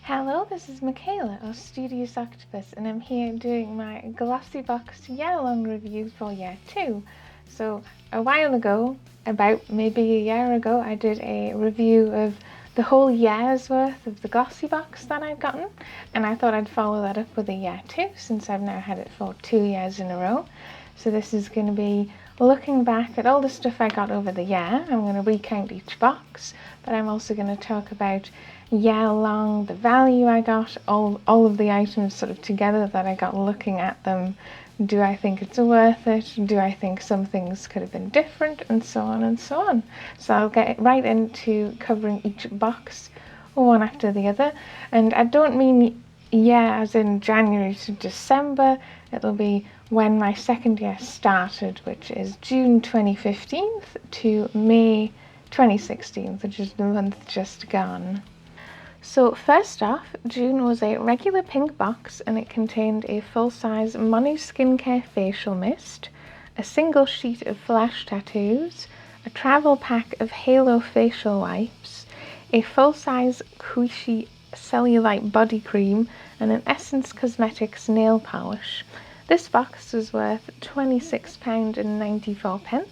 Hello, this is Michaela of Studious Octopus, and I'm here doing my GlossyBox year-long review for year 2. So a while ago, about maybe a year ago, I did a review of the whole year's worth of the GlossyBox that I've gotten, and I thought I'd follow that up with a year 2 since I've now had it for 2 years in a row. So this is going to be looking back at all the stuff I got over the year. I'm going to recount each box, but I'm also going to talk about year long, the value I got, all of the items sort of together that I got looking at them. Do I think it's worth it? Do I think some things could have been different? And so on and so on. So I'll get right into covering each box one after the other. And I don't mean year as in January to December. It'll be when my second year started, which is June 2015 to May 2016, which is the month just gone. So first off, June was a regular pink box and it contained a full-size Monu skincare facial mist, a single sheet of flash tattoos, a travel pack of Halo facial wipes, a full-size Quishi cellulite body cream, and an Essence Cosmetics nail polish. This box was worth £26.94, and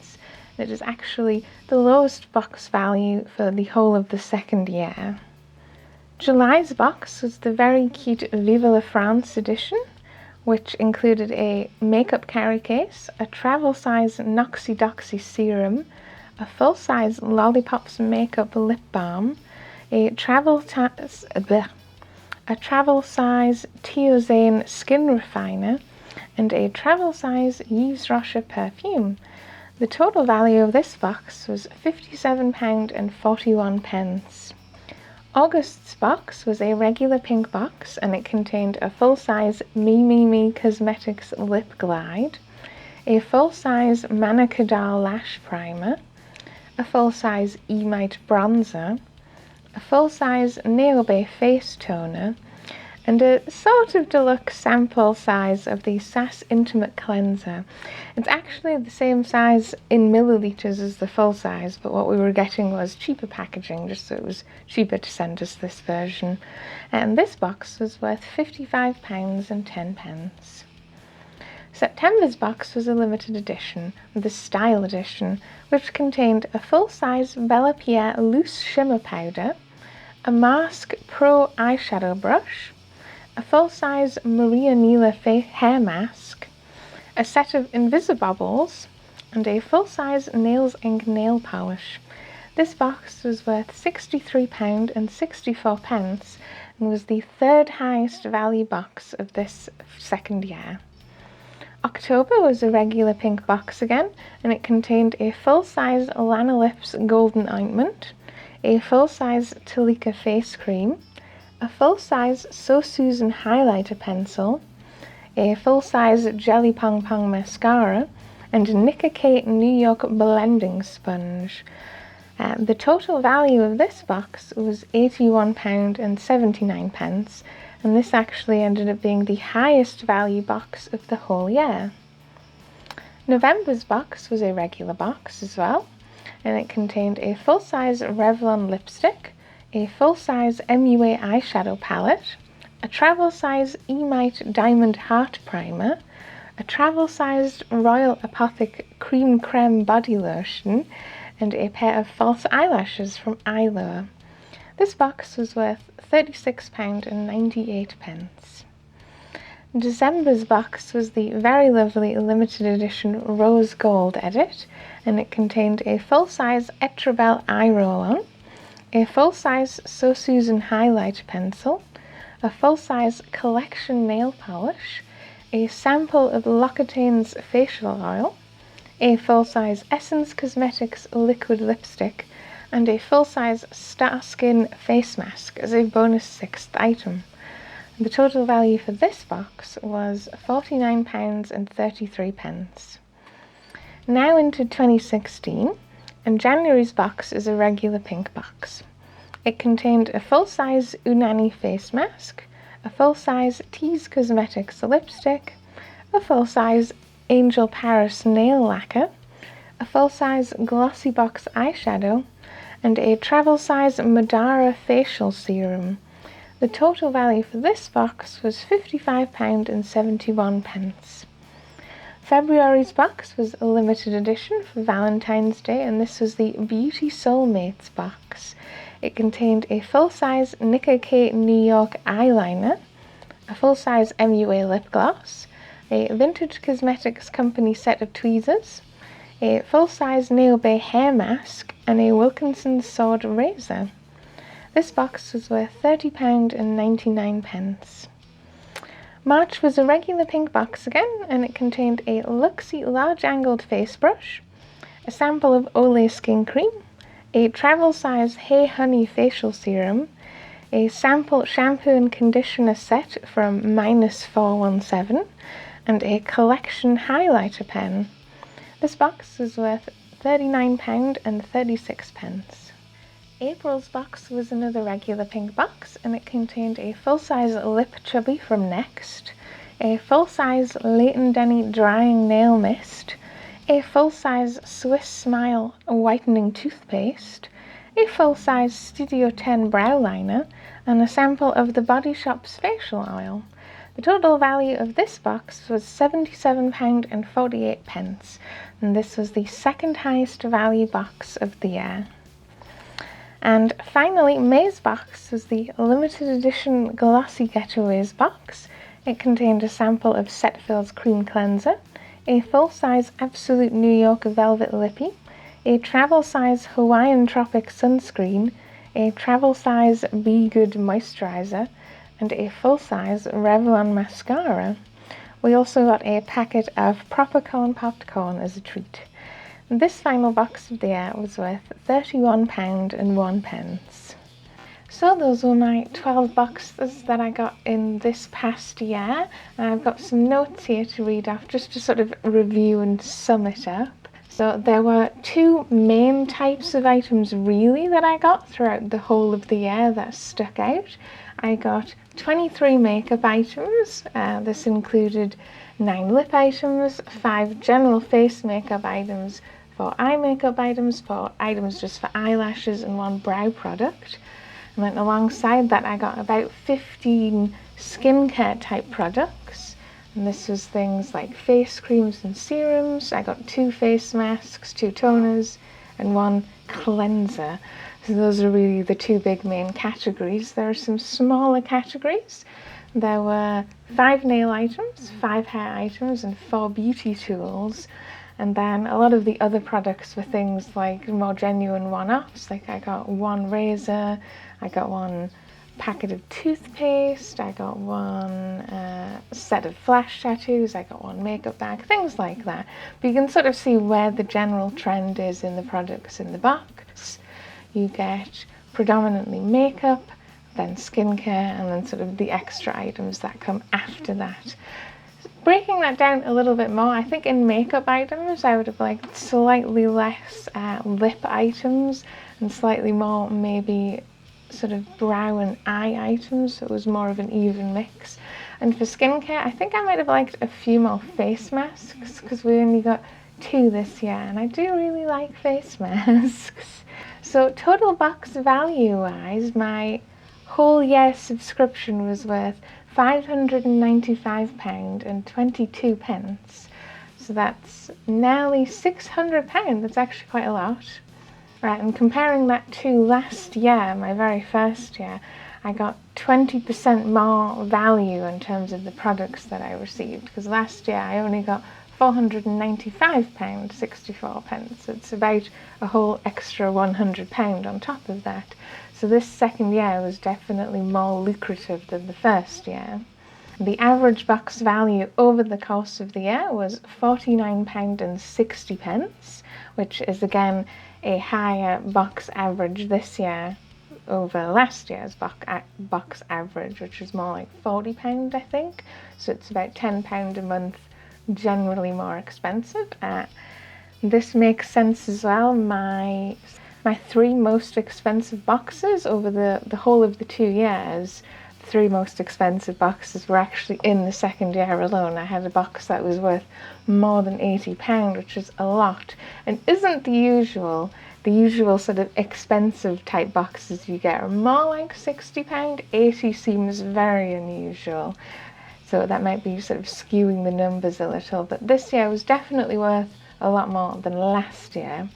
it is actually the lowest box value for the whole of the second year. July's box was the very cute Vive la France edition, which included a makeup carry case, a travel-size Noxy Doxy serum, a full-size Lollipops makeup lip balm, a travel-size Teozane skin refiner, and a travel-size Yves Rocher perfume. The total value of this box was £57.41. August's box was a regular pink box and it contained a full-size Me Cosmetics lip glide, a full-size Manicadal lash primer, a full-size Emite bronzer, a full-size Nail Bay face toner, and a sort of deluxe sample size of the Sass Intimate Cleanser. It's actually the same size in millilitres as the full size, but what we were getting was cheaper packaging, just so it was cheaper to send us this version. And this box was worth £55.10. September's box was a limited edition, the Style Edition, which contained a full-size Bella Pierre loose shimmer powder, a Mask Pro eyeshadow brush, a full-size Maria Neela hair mask, a set of Invisibobbles, and a full-size Nails Ink nail polish. This box was worth £63.64 and was the third highest value box of this second year. October was a regular pink box again, and it contained a full-size Lanolips golden ointment, a full-size Talika face cream, a full-size So Susan highlighter pencil, a full-size Jelly Pong Pong mascara, and a Nicka K New York blending sponge. The total value of this box was £81.79, and this actually ended up being the highest value box of the whole year. November's box was a regular box as well, and it contained a full-size Revlon lipstick, a full-size MUA eyeshadow palette, a travel-size Emite Diamond Heart Primer, a travel-sized Royal Apothic Cream Creme Body Lotion, and a pair of false eyelashes from Eyelure. This box was worth £36.98. December's box was the very lovely limited edition Rose Gold edit, and it contained a full-size Etrabel eye roll-on, a full-size So Susan highlighter pencil, a full-size Collection nail polish, a sample of L'Occitane's facial oil, a full-size Essence Cosmetics liquid lipstick, and a full-size Star Skin face mask as a bonus 6th item. The total value for this box was £49.33. Now into 2016. And January's box is a regular pink box. It contained a full-size Unani face mask, a full-size Tease Cosmetics lipstick, a full-size Angel Paris nail lacquer, a full-size GlossyBox eyeshadow, and a travel-size Madara facial serum. The total value for this box was £55.71. February's box was a limited edition for Valentine's Day, and this was the Beauty Soulmates box. It contained a full-size Nikon K New York eyeliner, a full-size MUA lip gloss, a Vintage Cosmetics Company set of tweezers, a full-size Nail Bay hair mask, and a Wilkinson sword razor. This box was worth £30.99. March was a regular pink box again, and it contained a Luxie large-angled face brush, a sample of Olay skin cream, a travel-size Hey Honey facial serum, a sample shampoo and conditioner set from -417, and a collection highlighter pen. This box was worth £39.36. April's box was another regular pink box, and it contained a full-size lip chubby from Next, a full-size Leighton Denny drying nail mist, a full-size Swiss Smile whitening toothpaste, a full-size Studio 10 brow liner, and a sample of the Body Shop's facial oil. The total value of this box was £77.48, and this was the second highest value box of the year. And finally, May's box was the limited edition Glossy Getaways box. It contained a sample of Cetaphil's cream cleanser, a full-size Absolute New York velvet lippy, a travel-size Hawaiian Tropic sunscreen, a travel-size Be Good moisturizer, and a full-size Revlon mascara. We also got a packet of Proper Corn popped corn as a treat. This final box of the year was worth £31.01. So those were my 12 boxes that I got in this past year, and I've got some notes here to read off just to sort of review and sum it up. So there were two main types of items really that I got throughout the whole of the year that stuck out. I got 23 makeup items. This included 9 lip items, 5 general face makeup items, 4 eye makeup items, 4 items just for eyelashes, and 1 brow product. And then alongside that I got about 15 skincare type products, and this was things like face creams and serums. I got 2 face masks, 2 toners, and 1 cleanser. So those are really the 2 big main categories. There are some smaller categories. There were 5 nail items, 5 hair items, and 4 beauty tools. And then a lot of the other products were things like more genuine one-offs, like I got 1 razor, I got 1 packet of toothpaste, I got 1 set of flash tattoos, I got 1 makeup bag, things like that. But you can sort of see where the general trend is in the products in the box. You get predominantly makeup, then skincare, and then sort of the extra items that come after that. Breaking that down a little bit more, I think in makeup items I would have liked slightly less lip items and slightly more maybe sort of brow and eye items, so it was more of an even mix. And for skincare, I think I might have liked a few more face masks because we only got 2 this year, and I do really like face masks. So total box value wise, my whole year subscription was worth £595.22. So that's nearly £600. That's actually quite a lot. Right, and comparing that to last year, my very first year, I got 20% more value in terms of the products that I received, because last year I only got £495.64. So it's about a whole extra £100 on top of that. So this second year was definitely more lucrative than the first year. The average box value over the course of the year was £49.60, which is again a higher box average this year over last year's box average, which was more like £40, I think. So it's about £10 a month, generally more expensive. This makes sense as well. My 3 most expensive boxes over the whole of the 2 years, the 3 most expensive boxes were actually in the second year alone. I had a box that was worth more than £80, which is a lot, and isn't the usual the usual sort of expensive type boxes you get are more like £60. 80 seems very unusual. So that might be sort of skewing the numbers a little, but this year was definitely worth a lot more than last year.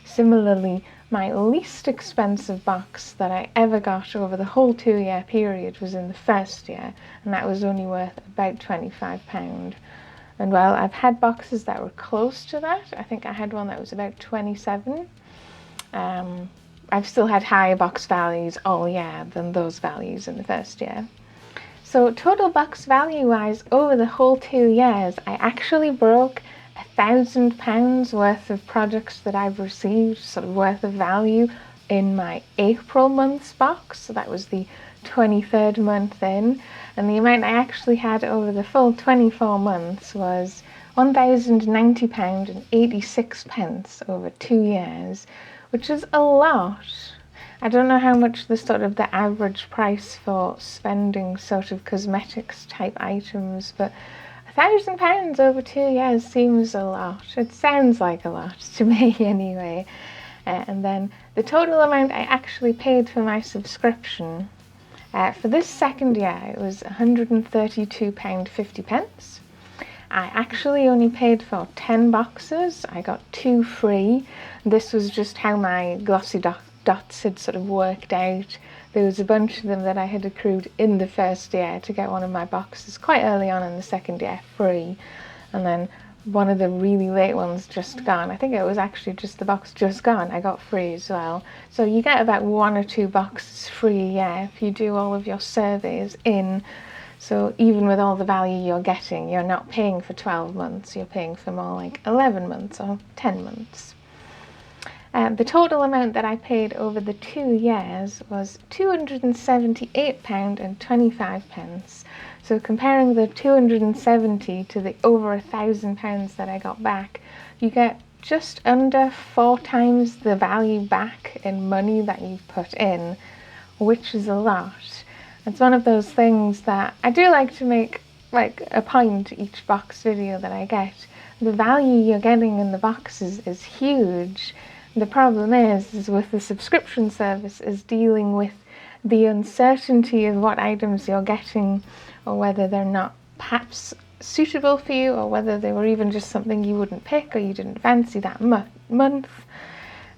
Similarly, my least expensive box that I ever got over the whole 2-year period was in the first year, and that was only worth about £25. And well, I've had boxes that were close to that. I think I had one that was about 27. I've still had higher box values all year than those values in the first year. So total box value wise, over the whole 2 years, I actually broke £1,000 worth of products that I've received, sort of worth of value, in my April month's box. So that was the 23rd month in, and the amount I actually had over the full 24 months was £1,090.86 over 2 years, which is a lot. I don't know how much the average price for spending sort of cosmetics type items, but £1,000 over 2 years seems a lot. It sounds like a lot to me anyway. And then the total amount I actually paid for my subscription for this second year, it was £132.50. I actually only paid for 10 boxes. I got 2 free. This was just how my glossy dots had sort of worked out. There was a bunch of them that I had accrued in the first year to get one of my boxes quite early on in the second year free, and then one of the really late ones just gone. I think it was actually just the box just gone, I got free as well. So you get about 1 or 2 boxes free a year if you do all of your surveys in. So even with all the value you're getting, you're not paying for 12 months, you're paying for more like 11 months or 10 months. The total amount that I paid over the 2 years was £278.25. So comparing the 270 to the over £1,000 that I got back, you get just under 4 times the value back in money that you've put in, which is a lot. It's one of those things that I do like to make like a point each box video that I get. The value you're getting in the boxes is huge. The problem is with the subscription service is dealing with the uncertainty of what items you're getting, or whether they're not perhaps suitable for you, or whether they were even just something you wouldn't pick or you didn't fancy that month.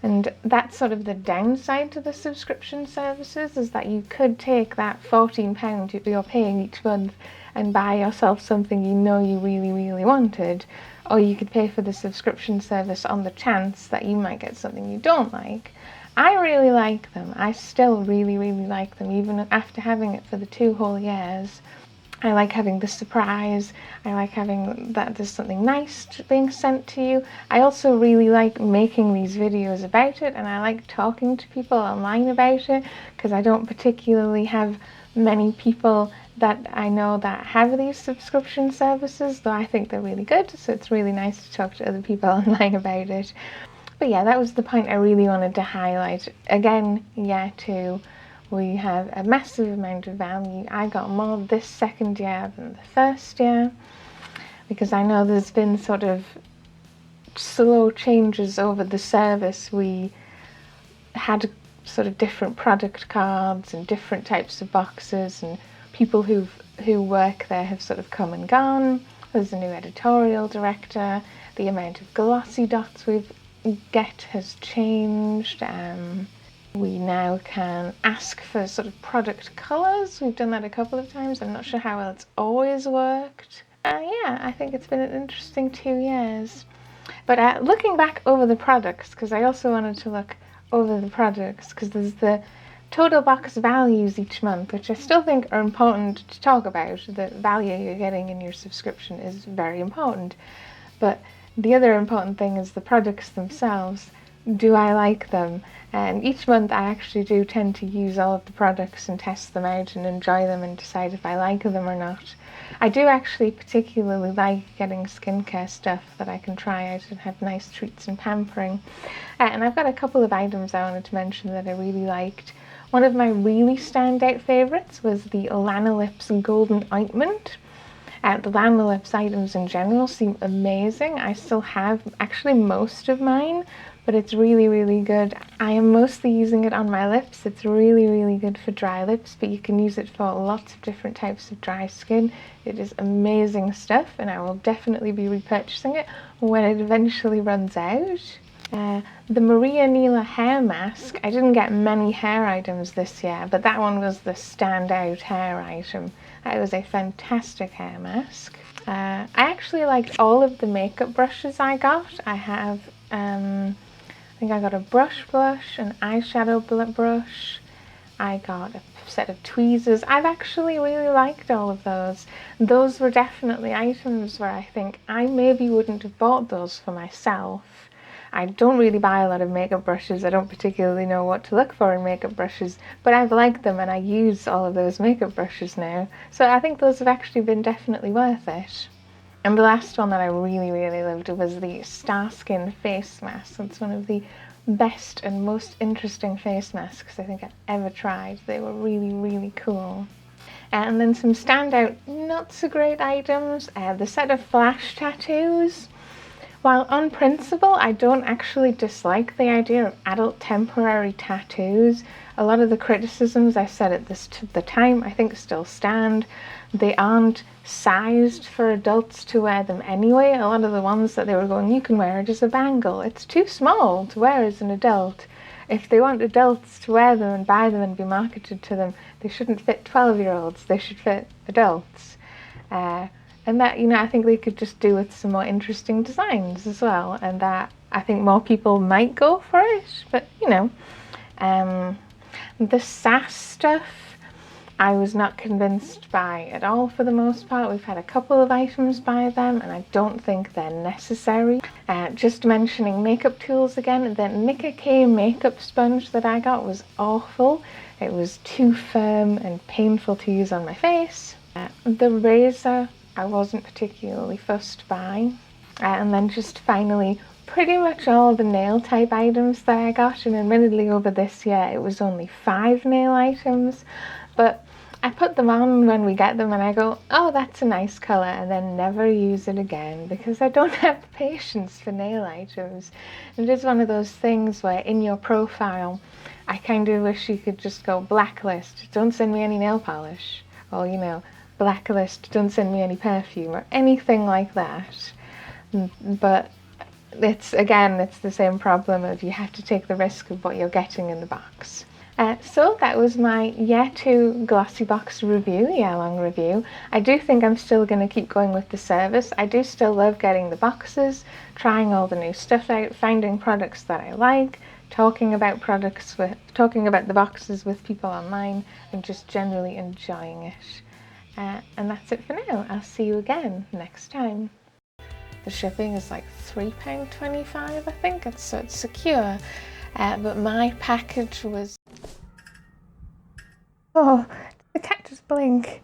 And that's sort of the downside to the subscription services, is that you could take that £14 you're paying each month and buy yourself something you know you really, really wanted, or you could pay for the subscription service on the chance that you might get something you don't like. I really like them. I still really, really like them, even after having it for the 2 whole years. I like having the surprise. I like having that there's something nice being sent to you. I also really like making these videos about it, and I like talking to people online about it, because I don't particularly have many people that I know that have these subscription services, though I think they're really good, so it's really nice to talk to other people online about it. But yeah, that was the point I really wanted to highlight. Again, year 2, we have a massive amount of value. I got more this second year than the first year, because I know there's been sort of slow changes over the service. We had sort of different product cards and different types of boxes, and people who work there have sort of come and gone. There's a new editorial director. The amount of glossy dots we get has changed. We now can ask for sort of product colours. We've done that a couple of times. I'm not sure how well it's always worked. Yeah, I think it's been an interesting 2 years. But looking back over the products, because I also wanted to look over the products, because there's the total box values each month, which I still think are important to talk about. The value you're getting in your subscription is very important. But the other important thing is the products themselves. Do I like them? And each month I actually do tend to use all of the products and test them out and enjoy them and decide if I like them or not. I do actually particularly like getting skincare stuff that I can try out and have nice treats and pampering. And I've got a couple of items I wanted to mention that I really liked. One of my really standout favourites was the Lanolips Golden Ointment. The Lanolips items in general seem amazing. I still have actually most of mine but it's really, really good. I am mostly using it on my lips. It's really, really good for dry lips, but you can use it for lots of different types of dry skin. It is amazing stuff, and I will definitely be repurchasing it when it eventually runs out. The Maria Neela hair mask, I didn't get many hair items this year, but that one was the standout hair item. That was a fantastic hair mask. I actually liked all of the makeup brushes I got. I have, I think I got a brush, an eyeshadow brush. I got a set of tweezers. I've actually really liked all of those. Those were definitely items where I think I maybe wouldn't have bought those for myself. I don't really buy a lot of makeup brushes. I don't particularly know what to look for in makeup brushes, but I've liked them and I use all of those makeup brushes now. So I think those have actually been definitely worth it. And the last one that I really, really loved was the Starskin face mask. It's one of the best and most interesting face masks I think I've ever tried. They were really, really cool. And then some standout not so great items. The set of flash tattoos. While on principle, I don't actually dislike the idea of adult temporary tattoos. A lot of the criticisms I said at the time I think still stand. They aren't sized for adults to wear them anyway. A lot of the ones that they were going, you can wear it as a bangle. It's too small to wear as an adult. If they want adults to wear them and buy them and be marketed to them, they shouldn't fit 12-year-olds. They should fit adults. And that, I think they could just do with some more interesting designs as well, and that I think more people might go for it. But the SAS stuff I was not convinced by at all for the most part. We've had a couple of items by them and I don't think they're necessary. Just mentioning makeup tools again, the Nikon K makeup sponge that I got was awful. It was too firm and painful to use on my face. The razor I wasn't particularly fussed by. And then just finally, pretty much all the nail type items that I got, and admittedly over this year it was only 5 nail items, but I put them on when we get them and I go, oh, that's a nice colour, and then never use it again because I don't have the patience for nail items. And it's one of those things where in your profile I kind of wish you could just go blacklist, don't send me any nail polish, or blacklist, don't send me any perfume or anything like that. But it's the same problem of you have to take the risk of what you're getting in the box. So that was my Year 2 GlossyBox review, year-long review. I do think I'm still going to keep going with the service. I do still love getting the boxes, trying all the new stuff out, finding products that I like, talking about the boxes with people online, and just generally enjoying it. And that's it for now. I'll see you again next time. The shipping is like £3.25, I think, so it's secure. But my package was... Oh, the cat just blinked.